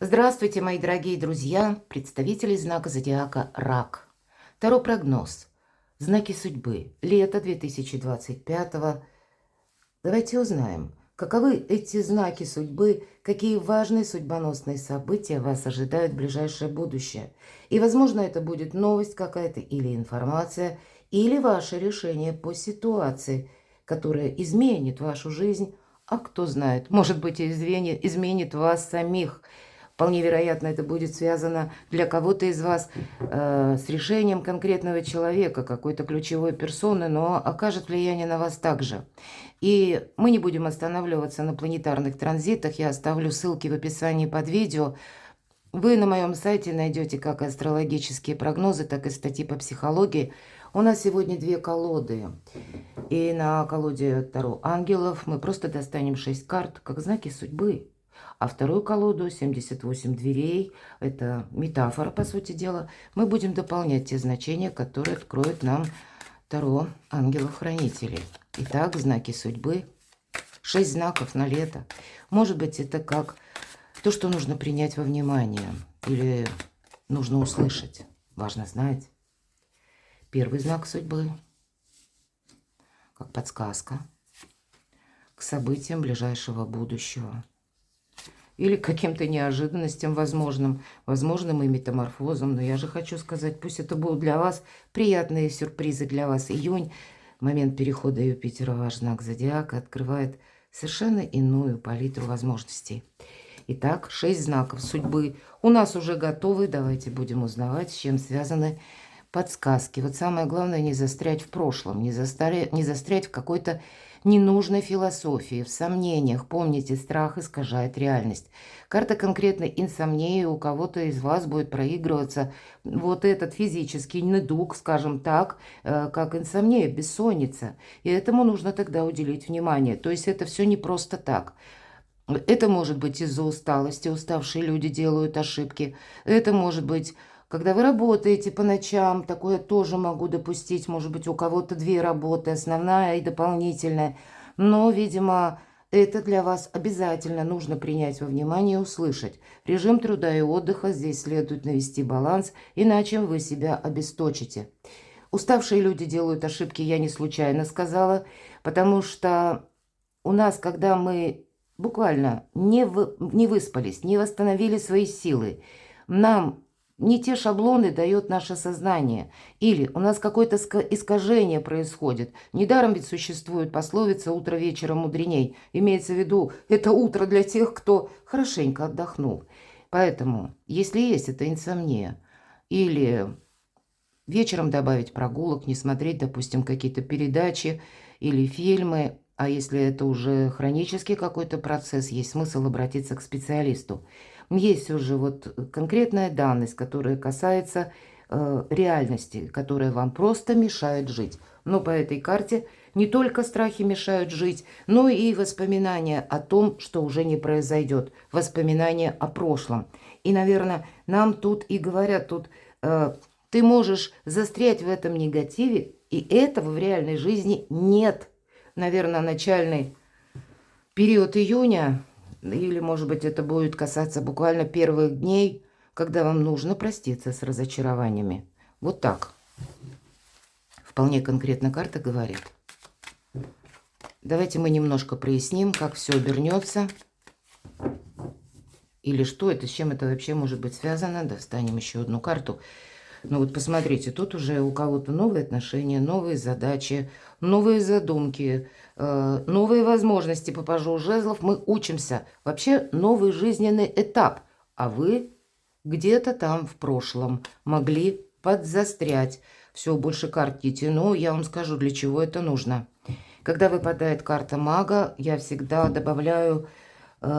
Здравствуйте, мои дорогие друзья, представители знака зодиака Рак. Таро прогноз. Знаки судьбы. Лето 2025. Давайте узнаем, каковы эти знаки судьбы, какие важные судьбоносные события вас ожидают в ближайшее будущее. И, возможно, это будет новость какая-то или информация, или ваше решение по ситуации, которая изменит вашу жизнь, а кто знает, может быть, и изменит вас самих. Вполне вероятно, это будет связано для кого-то из вас с решением конкретного человека, какой-то ключевой персоны, но окажет влияние на вас также. И мы не будем останавливаться на планетарных транзитах. Я оставлю ссылки в описании под видео. Вы на моем сайте найдете как астрологические прогнозы, так и статьи по психологии. У нас сегодня две колоды. И на колоде Таро ангелов мы просто достанем 6 карт, как знаки судьбы. А вторую колоду 78 дверей, это метафора, по сути дела, мы будем дополнять те значения, которые откроют нам Таро ангелов-хранителей. Итак, знаки судьбы. 6 знаков на лето. Может быть, это как то, что нужно принять во внимание или нужно услышать. Важно знать. Первый знак судьбы, как подсказка к событиям ближайшего будущего. Или к каким-то неожиданностям возможным и метаморфозам. Но я же хочу сказать, пусть это будут для вас приятные сюрпризы для вас. Июнь, момент перехода Юпитера в ваш знак зодиака, открывает совершенно иную палитру возможностей. Итак, 6 знаков судьбы у нас уже готовы. Давайте будем узнавать, с чем связаны подсказки. Вот самое главное не застрять в прошлом, не застрять в какой-то ненужной философии, в сомнениях. Помните, страх искажает реальность. Карта конкретно инсомнии. У кого-то из вас будет проигрываться вот этот физический недуг, скажем так, как инсомния, бессонница. И этому нужно тогда уделить внимание. То есть это все не просто так. Это может быть из-за усталости. Уставшие люди делают ошибки. Это может быть, когда вы работаете по ночам, такое тоже могу допустить. Может быть, у кого-то 2 работы, основная и дополнительная. Но, видимо, это для вас обязательно нужно принять во внимание и услышать. Режим труда и отдыха здесь следует навести баланс, иначе вы себя обесточите. Уставшие люди делают ошибки, я не случайно сказала, потому что у нас, когда мы буквально не выспались, не восстановили свои силы, нам не те шаблоны дает наше сознание. Или у нас какое-то искажение происходит. Недаром ведь существует пословица «утро вечера мудреней». Имеется в виду, это утро для тех, кто хорошенько отдохнул. Поэтому, если есть эта инсомния, или вечером добавить прогулок, не смотреть, допустим, какие-то передачи или фильмы, а если это уже хронический какой-то процесс, есть смысл обратиться к специалисту. Есть уже вот конкретная данность, которая касается реальности, которая вам просто мешает жить. Но по этой карте не только страхи мешают жить, но и воспоминания о том, что уже не произойдет, воспоминания о прошлом. И, наверное, нам тут и говорят, тут ты можешь застрять в этом негативе, и этого в реальной жизни нет. Наверное, начальный период июня, или, может быть, это будет касаться буквально первых дней, когда вам нужно проститься с разочарованиями. Вот так. Вполне конкретно карта говорит. Давайте мы немножко проясним, как все обернется. Или что это, с чем это вообще может быть связано. Достанем еще одну карту. Ну вот посмотрите, тут уже у кого-то новые отношения, новые задачи, новые задумки, новые возможности по пажу жезлов. Мы учимся. Вообще новый жизненный этап. А вы где-то там в прошлом могли подзастрять. Все, больше карт не тяну. Я вам скажу, для чего это нужно. Когда выпадает карта мага, я всегда добавляю,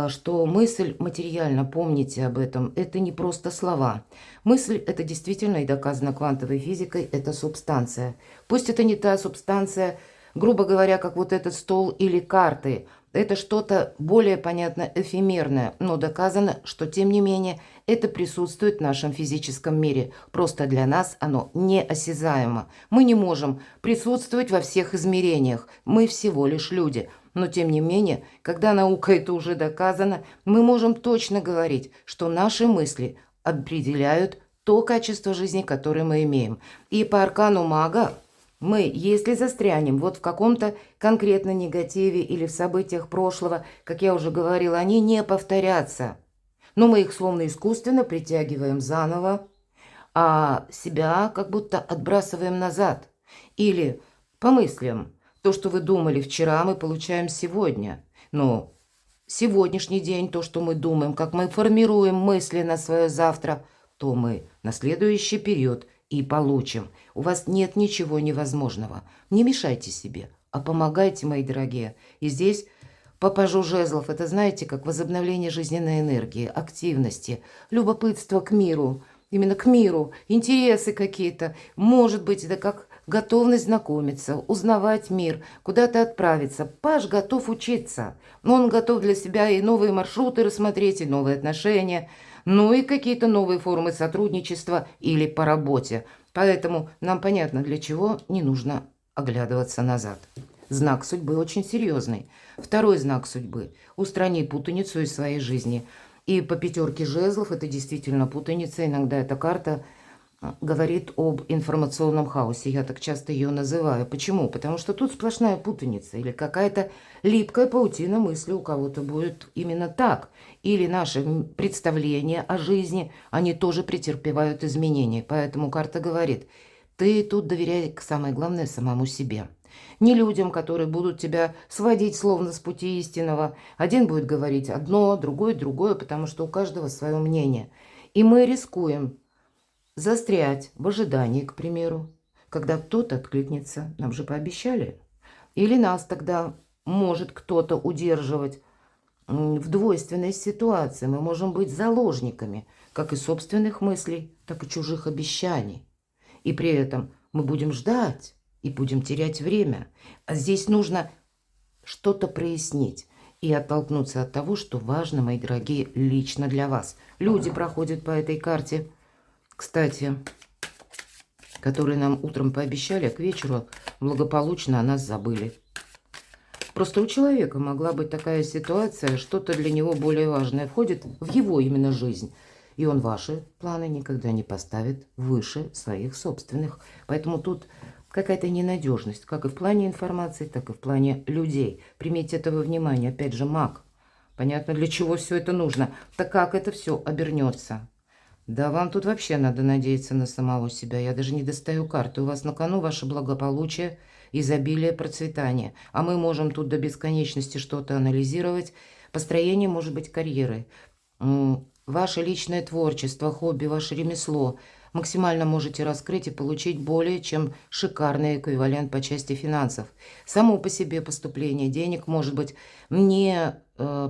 что мысль материальна, помните об этом, это не просто слова. Мысль – это действительно, и доказано квантовой физикой, это субстанция. Пусть это не та субстанция, грубо говоря, как вот этот стол или карты. Это что-то более, понятно, эфемерное, но доказано, что, тем не менее, это присутствует в нашем физическом мире. Просто для нас оно неосязаемо. Мы не можем присутствовать во всех измерениях. Мы всего лишь люди. Но тем не менее, когда наука это уже доказано, мы можем точно говорить, что наши мысли определяют то качество жизни, которое мы имеем. И по аркану мага мы, если застрянем вот в каком-то конкретно негативе или в событиях прошлого, как я уже говорила, они не повторятся. Но мы их словно искусственно притягиваем заново, а себя как будто отбрасываем назад. Или по мыслям. То, что вы думали вчера, мы получаем сегодня. Но сегодняшний день, то, что мы думаем, как мы формируем мысли на свое завтра, то мы на следующий период и получим. У вас нет ничего невозможного. Не мешайте себе, а помогайте, мои дорогие. И здесь по пажу жезлов, это знаете, как возобновление жизненной энергии, активности, любопытство к миру, именно к миру, интересы какие-то. Может быть, это как готовность знакомиться, узнавать мир, куда-то отправиться. Паж готов учиться. Он готов для себя и новые маршруты рассмотреть, и новые отношения, ну и какие-то новые формы сотрудничества или по работе. Поэтому нам понятно, для чего не нужно оглядываться назад. Знак судьбы очень серьезный. Второй знак судьбы. Устрани путаницу из своей жизни. И по пятерке жезлов это действительно путаница. Иногда эта карта говорит об информационном хаосе. Я так часто ее называю. Почему? Потому что тут сплошная путаница. Или какая-то липкая паутина мысли у кого-то будет именно так. Или наши представления о жизни, они тоже претерпевают изменения. Поэтому карта говорит, ты тут доверяй, самое главное, самому себе. Не людям, которые будут тебя сводить словно с пути истинного. Один будет говорить одно, другой другое, потому что у каждого свое мнение. И мы рискуем застрять в ожидании, к примеру, когда кто-то откликнется. Нам же пообещали. Или нас тогда может кто-то удерживать в двойственной ситуации. Мы можем быть заложниками как и собственных мыслей, так и чужих обещаний. И при этом мы будем ждать и будем терять время. А здесь нужно что-то прояснить и оттолкнуться от того, что важно, мои дорогие, лично для вас. Люди проходят по этой карте, кстати, которые нам утром пообещали, а к вечеру благополучно о нас забыли. Просто у человека могла быть такая ситуация, что-то для него более важное входит в его именно жизнь. И он ваши планы никогда не поставит выше своих собственных. Поэтому тут какая-то ненадежность, как и в плане информации, так и в плане людей. Примите это во внимание. Опять же, маг. Понятно, для чего все это нужно. Так как это все обернется? Да вам тут вообще надо надеяться на самого себя. Я даже не достаю карты. У вас на кону ваше благополучие, изобилие, процветание. А мы можем тут до бесконечности что-то анализировать. Построение может быть карьеры. Ваше личное творчество, хобби, ваше ремесло максимально можете раскрыть и получить более чем шикарный эквивалент по части финансов. Само по себе поступление денег может быть не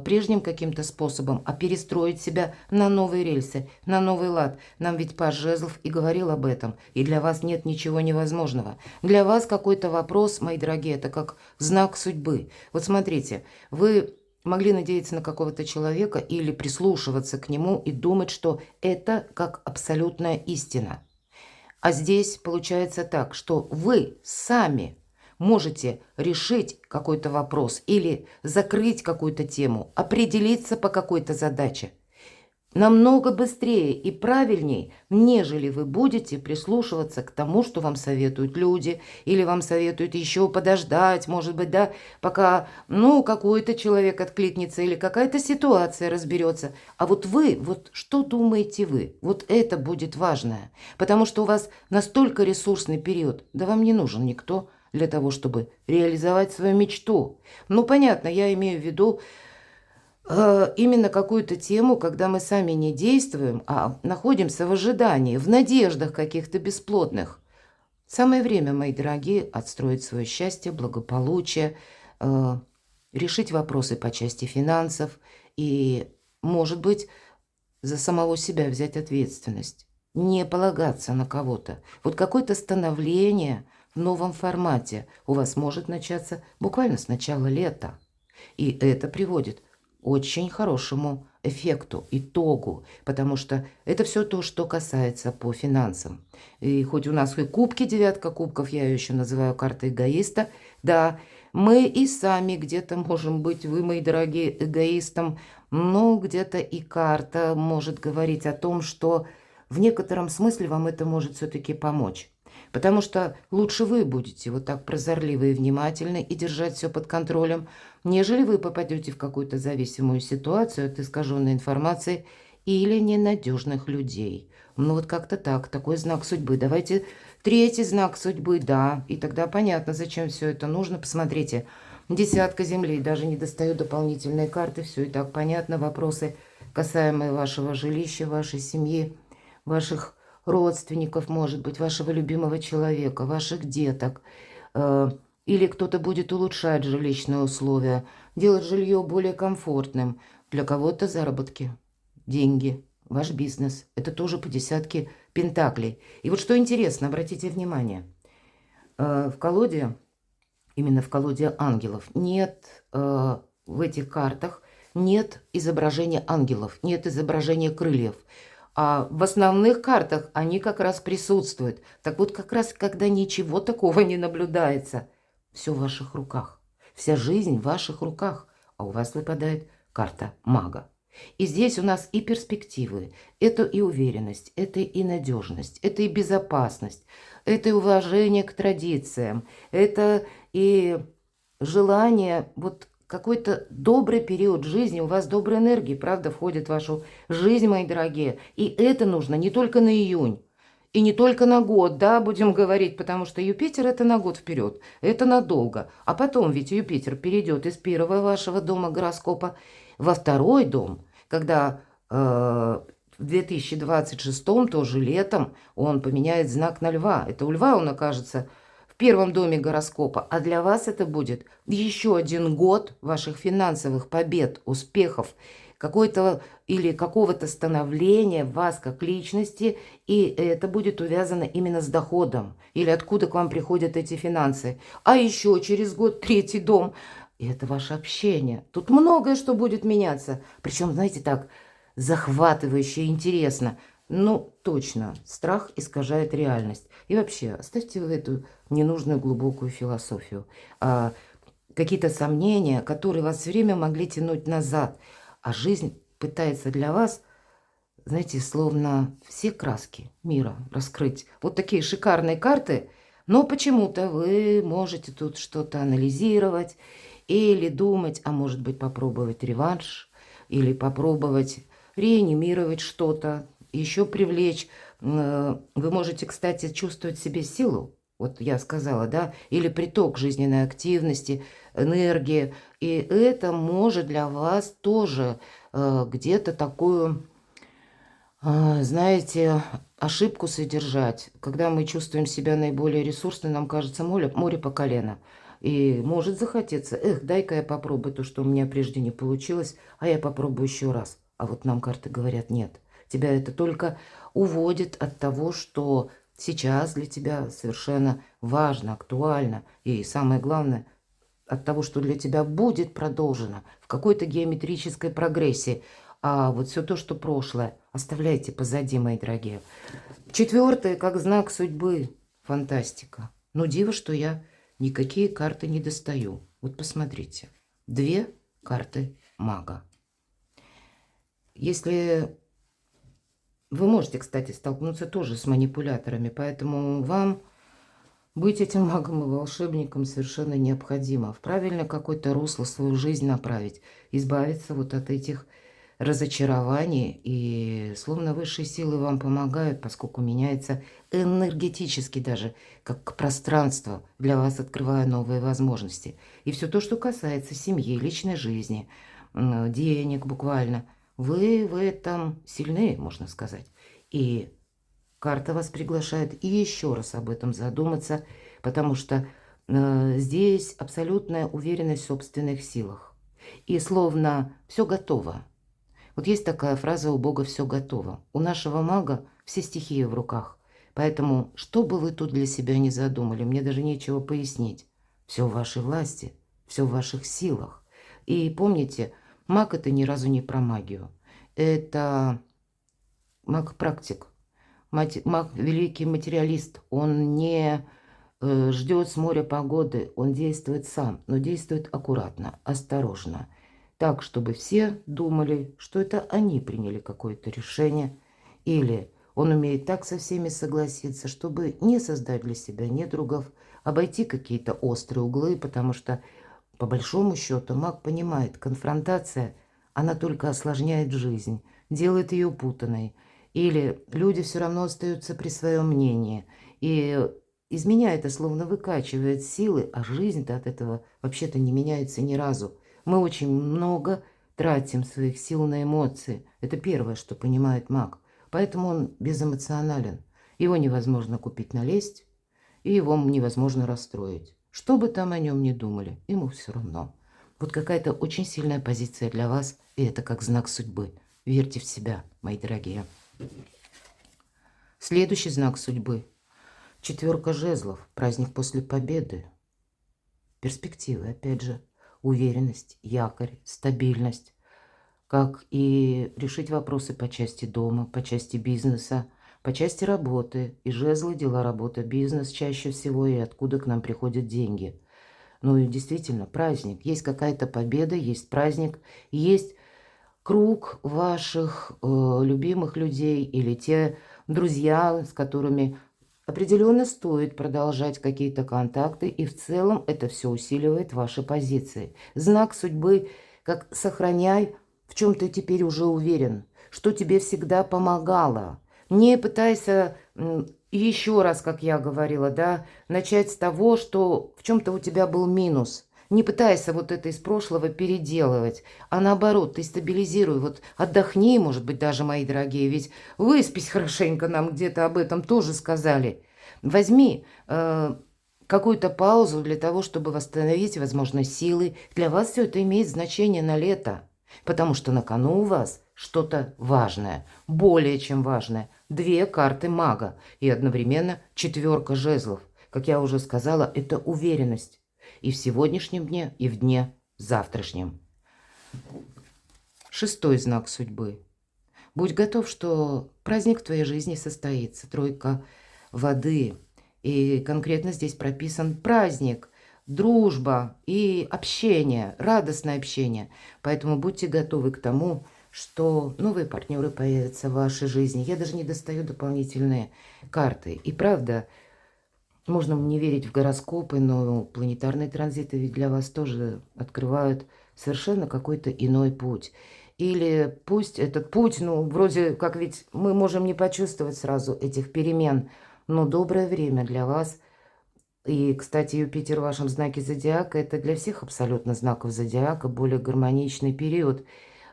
прежним каким-то способом, а перестроить себя на новые рельсы, на новый лад. Нам ведь паж жезлов и говорил об этом. И для вас нет ничего невозможного. Для вас какой-то вопрос, мои дорогие, это как знак судьбы. Вот смотрите, вы могли надеяться на какого-то человека или прислушиваться к нему и думать, что это как абсолютная истина. А здесь получается так, что вы сами можете решить какой-то вопрос или закрыть какую-то тему, определиться по какой-то задаче намного быстрее и правильней, нежели вы будете прислушиваться к тому, что вам советуют люди, или вам советуют еще подождать, может быть, да, пока, какой-то человек откликнется или какая-то ситуация разберется. А вот вы, вот что думаете вы? Вот это будет важное, потому что у вас настолько ресурсный период, да вам не нужен никто для того, чтобы реализовать свою мечту. Понятно, я имею в виду именно какую-то тему, когда мы сами не действуем, а находимся в ожидании, в надеждах каких-то бесплодных. Самое время, мои дорогие, отстроить свое счастье, благополучие, решить вопросы по части финансов и, может быть, за самого себя взять ответственность, не полагаться на кого-то. Вот какое-то становление в новом формате у вас может начаться буквально с начала лета. И это приводит очень хорошему эффекту, итогу, потому что это все то, что касается по финансам. И хоть у нас и кубки, девятка кубков, я ее еще называю картой эгоиста, да, Мы и сами где-то можем быть, вы, мои дорогие, эгоистом, но где-то и карта может говорить о том, что в некотором смысле вам это может все-таки помочь. Потому что лучше вы будете вот так прозорливы и внимательны и держать все под контролем, нежели вы попадете в какую-то зависимую ситуацию от искаженной информации или ненадежных людей. Ну вот как-то так, такой знак судьбы. Давайте третий знак судьбы, да. И тогда понятно, зачем все это нужно. Посмотрите, десятка земли, даже не достаю дополнительные карты, все и так понятно. Вопросы, касаемые вашего жилища, вашей семьи, ваших родственников, может быть, вашего любимого человека, ваших деток. Или кто-то будет улучшать жилищные условия, делать жилье более комфортным. Для кого-то заработки, деньги, ваш бизнес. Это тоже по десятке пентаклей. И вот что интересно, обратите внимание. В колоде, именно в колоде ангелов, нет в этих картах нет изображения ангелов, нет изображения крыльев. А в основных картах они как раз присутствуют. Так вот, как раз, когда ничего такого не наблюдается, все в ваших руках. Вся жизнь в ваших руках. А у вас выпадает карта мага. И здесь у нас и перспективы, это и уверенность, это и надежность, это и безопасность, это и уважение к традициям, это и желание, вот какой-то добрый период жизни, у вас добрая энергия, правда, входит в вашу жизнь, мои дорогие. И это нужно не только на июнь, и не только на год, да, будем говорить, потому что Юпитер это на год вперед, это надолго. А потом ведь Юпитер перейдет из первого вашего дома гороскопа во второй дом, когда в 2026 тоже летом он поменяет знак на Льва. Это у Льва он окажется в первом доме гороскопа, а для вас это будет еще один год ваших финансовых побед, успехов, какой-то или какого-то становления вас как личности, и это будет увязано именно с доходом, или откуда к вам приходят эти финансы. А еще через год третий дом, и это ваше общение. Тут многое что будет меняться, причем, знаете, так захватывающе, интересно. Ну, точно, страх искажает реальность. И вообще, оставьте вы эту ненужную глубокую философию. Какие-то сомнения, которые вас все время могли тянуть назад. А жизнь пытается для вас, знаете, словно все краски мира раскрыть. Вот такие шикарные карты, но почему-то вы можете тут что-то анализировать или думать, а может быть попробовать реванш, или попробовать реанимировать что-то, еще привлечь. Вы можете, кстати, чувствовать в себе силу, вот я сказала, да, или приток жизненной активности, энергии. И это может для вас тоже где-то такую, знаете, ошибку содержать. Когда мы чувствуем себя наиболее ресурсной, нам кажется море по колено. И может захотеться, эх, дай-ка я попробую то, что у меня прежде не получилось, а я попробую еще раз. А вот нам карты говорят, нет, тебя это только уводит от того, что сейчас для тебя совершенно важно, актуально. И самое главное, от того, что для тебя будет продолжено в какой-то геометрической прогрессии. А вот все то, что прошлое, оставляйте позади, мои дорогие. Четвертое, как знак судьбы. Фантастика. Ну, диво, что я никакие карты не достаю. Вот посмотрите. 2 карты мага. Если вы можете, кстати, столкнуться тоже с манипуляторами, поэтому вам быть этим магом и волшебником совершенно необходимо. В правильно какое-то русло свою жизнь направить, избавиться вот от этих разочарований. И словно высшие силы вам помогают, поскольку меняется энергетически даже, как пространство, для вас открывая новые возможности. И все то, что касается семьи, личной жизни, денег буквально, вы в этом сильны, можно сказать. И карта вас приглашает и еще раз об этом задуматься, потому что здесь абсолютная уверенность в собственных силах. И словно все готово. Вот есть такая фраза: у Бога все готово. У нашего мага все стихии в руках. Поэтому, что бы вы тут для себя не задумали, мне даже нечего пояснить. Все в вашей власти, все в ваших силах. И помните, маг это ни разу не про магию. Это маг-практик. Маг – великий материалист, он не ждет с моря погоды, он действует сам, но действует аккуратно, осторожно. Так, чтобы все думали, что это они приняли какое-то решение, или он умеет так со всеми согласиться, чтобы не создать для себя недругов, обойти какие-то острые углы, потому что, по большому счету, маг понимает, конфронтация, она только осложняет жизнь, делает ее путанной. Или люди все равно остаются при своем мнении. И из меня это словно выкачивает силы, а жизнь-то от этого вообще-то не меняется ни разу. Мы очень много тратим своих сил на эмоции. Это первое, что понимает маг. Поэтому он безэмоционален. Его невозможно купить на лесть, и его невозможно расстроить. Что бы там о нем ни думали, ему все равно. Вот какая-то очень сильная позиция для вас, и это как знак судьбы. Верьте в себя, мои дорогие. Следующий знак судьбы. 4 жезлов. Праздник после победы. Перспективы, опять же. Уверенность, якорь, стабильность. Как и решить вопросы по части дома, по части бизнеса, по части работы. И жезлы, дела, работа, бизнес чаще всего, и откуда к нам приходят деньги. Ну и действительно, праздник. Есть какая-то победа, есть праздник, есть круг ваших любимых людей или те друзья, с которыми определенно стоит продолжать какие-то контакты, и в целом это все усиливает ваши позиции. Знак судьбы, как сохраняй, в чем ты теперь уже уверен, что тебе всегда помогало. Не пытайся еще раз, как я говорила, да, начать с того, что в чем-то у тебя был минус. Не пытайся вот это из прошлого переделывать, а наоборот, ты стабилизируй, вот отдохни, может быть, даже, мои дорогие, ведь выспись хорошенько, нам где-то об этом тоже сказали. Возьми какую-то паузу для того, чтобы восстановить, возможно, силы. Для вас все это имеет значение на лето, потому что на кону у вас что-то важное, более чем важное. 2 карты мага и одновременно 4 жезлов. Как я уже сказала, это уверенность. И в сегодняшнем дне, и в дне завтрашнем. 6 знак судьбы. Будь готов, что праздник в твоей жизни состоится. 3 воды. И конкретно здесь прописан праздник, дружба и общение, радостное общение. Поэтому будьте готовы к тому, что новые партнеры появятся в вашей жизни. Я даже не достаю дополнительные карты. И правда, можно не верить в гороскопы, но планетарные транзиты ведь для вас тоже открывают совершенно какой-то иной путь. Или пусть этот путь, ну, вроде как ведь мы можем не почувствовать сразу этих перемен, но доброе время для вас. И, кстати, Юпитер в вашем знаке зодиака – это для всех абсолютно знаков зодиака более гармоничный период.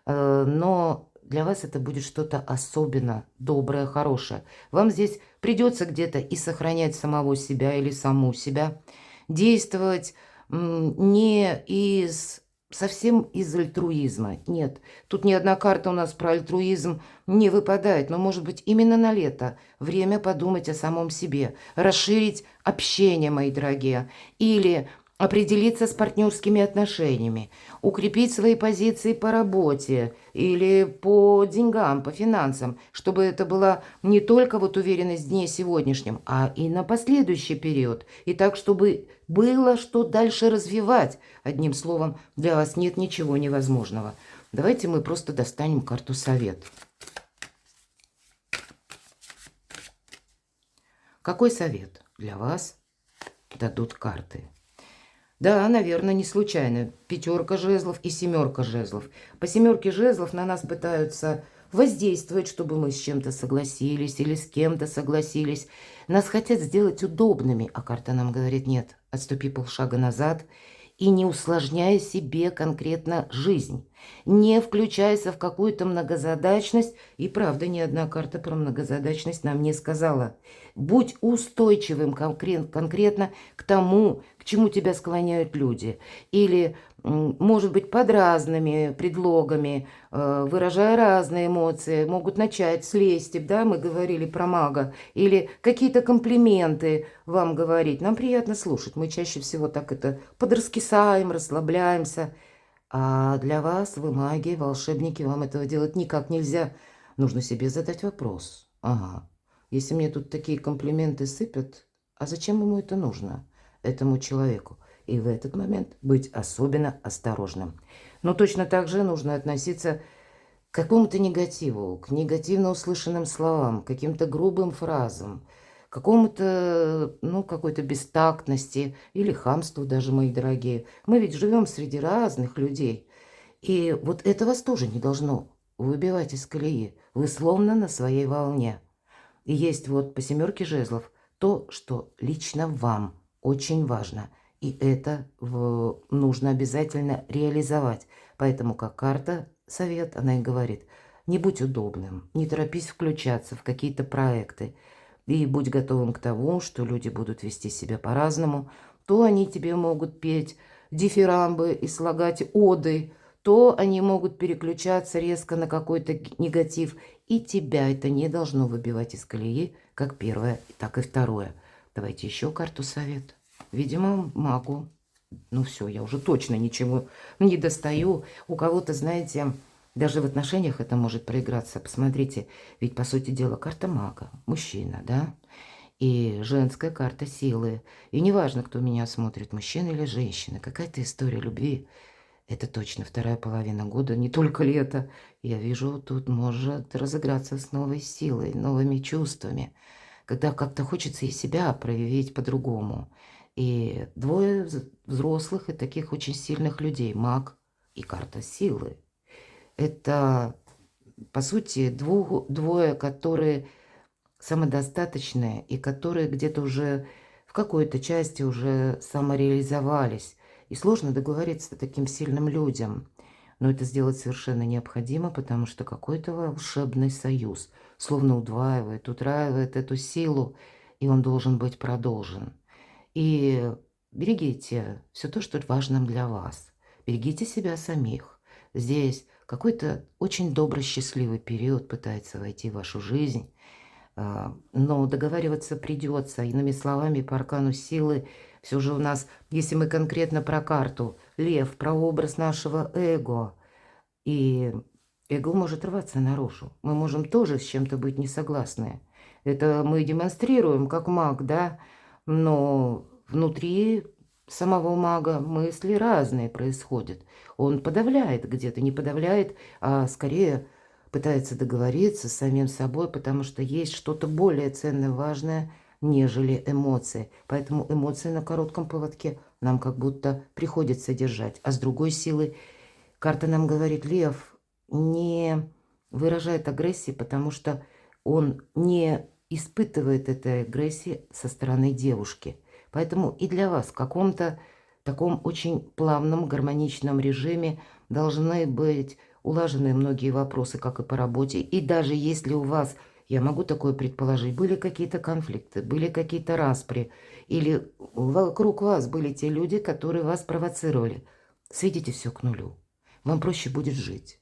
Но для вас это будет что-то особенно доброе, хорошее. Вам здесь придется где-то и сохранять самого себя или саму себя, действовать не совсем из альтруизма. Нет, тут ни одна карта у нас про альтруизм не выпадает, но, может быть, именно на лето время подумать о самом себе, расширить общение, мои дорогие, или определиться с партнерскими отношениями, укрепить свои позиции по работе или по деньгам, по финансам, чтобы это была не только вот уверенность в дне сегодняшнем, а и на последующий период. И так, чтобы было что дальше развивать. Одним словом, для вас нет ничего невозможного. Давайте мы просто достанем карту «Совет». Какой совет для вас дадут карты? Да, наверное, не случайно. 5 жезлов и 7 жезлов. По 7 жезлов на нас пытаются воздействовать, чтобы мы с чем-то согласились или с кем-то согласились. Нас хотят сделать удобными, а карта нам говорит: нет, отступи полшага назад и не усложняя себе конкретно жизнь. Не включайся в какую-то многозадачность. И правда, ни одна карта про многозадачность нам не сказала. Будь устойчивым конкретно к тому, к чему тебя склоняют люди. Или, может быть, под разными предлогами, выражая разные эмоции, могут начать с лести, да, мы говорили про мага, или какие-то комплименты вам говорить. Нам приятно слушать, мы чаще всего так это подраскисаем, расслабляемся. А для вас, вы маги, волшебники, вам этого делать никак нельзя. Нужно себе задать вопрос. Ага, если мне тут такие комплименты сыпят, А зачем ему это нужно, этому человеку? И в этот момент быть особенно осторожным. Но точно так же нужно относиться к какому-то негативу, к негативно услышанным словам, к каким-то грубым фразам, к какому-то, ну, какой-то бестактности или хамству даже, мои дорогие. Мы ведь живем среди разных людей. И вот это вас тоже не должно выбивать из колеи. Вы словно на своей волне. И есть вот по семерке жезлов то, что лично вам очень важно. И это нужно обязательно реализовать. Поэтому как карта совет, она и говорит, не будь удобным, не торопись включаться в какие-то проекты. И будь готовым к тому, что люди будут вести себя по-разному. То они тебе могут петь дифирамбы и слагать оды, то они могут переключаться резко на какой-то негатив. И тебя это не должно выбивать из колеи, как первое, так и второе. Давайте еще карту совет. Видимо, магу. Ну все, я уже точно ничего не достаю. У кого-то, знаете, даже в отношениях это может проиграться. Посмотрите, ведь, по сути дела, карта мага, мужчина, да? И женская карта силы. И неважно, кто меня смотрит, мужчина или женщина, какая-то история любви. Это точно вторая половина года, не только лето. Я вижу, тут может разыграться с новой силой, новыми чувствами, когда как-то хочется и себя проявить по-другому. И двое взрослых и таких очень сильных людей, маг и карта силы. Это, по сути, двое, которые самодостаточные и которые где-то уже в какой-то части уже самореализовались. И сложно договориться с таким сильным людям. Но это сделать совершенно необходимо, потому что какой-то волшебный союз словно удваивает, утраивает эту силу, и он должен быть продолжен. И берегите все то, что важно для вас. Берегите себя самих. Здесь какой-то очень добрый, счастливый период пытается войти в вашу жизнь. Но договариваться придется. Иными словами, по аркану силы все же у нас, если мы конкретно про карту, лев, про образ нашего эго. И эго может рваться наружу. Мы можем тоже с чем-то быть не согласны. Это мы демонстрируем как маг, да, но внутри самого мага мысли разные происходят. Он подавляет где-то, не подавляет, а скорее пытается договориться с самим собой, потому что есть что-то более ценное, важное, нежели эмоции. Поэтому эмоции на коротком поводке нам как будто приходится держать. А с другой силы карта нам говорит, лев не выражает агрессии, потому что он не испытывает этой агрессии со стороны девушки. Поэтому и для вас в каком-то таком очень плавном, гармоничном режиме должны быть улажены многие вопросы, как и по работе. И даже если у вас, я могу такое предположить, были какие-то конфликты, были какие-то распри, или вокруг вас были те люди, которые вас провоцировали, сведите все к нулю. Вам проще будет жить.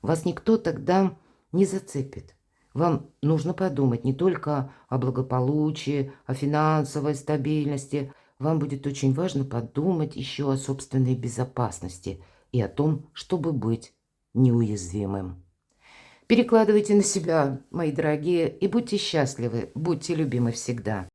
Вас никто тогда не зацепит. Вам нужно подумать не только о благополучии, о финансовой стабильности. Вам будет очень важно подумать еще о собственной безопасности и о том, чтобы быть неуязвимым. Перекладывайте на себя, мои дорогие, и будьте счастливы, будьте любимы всегда.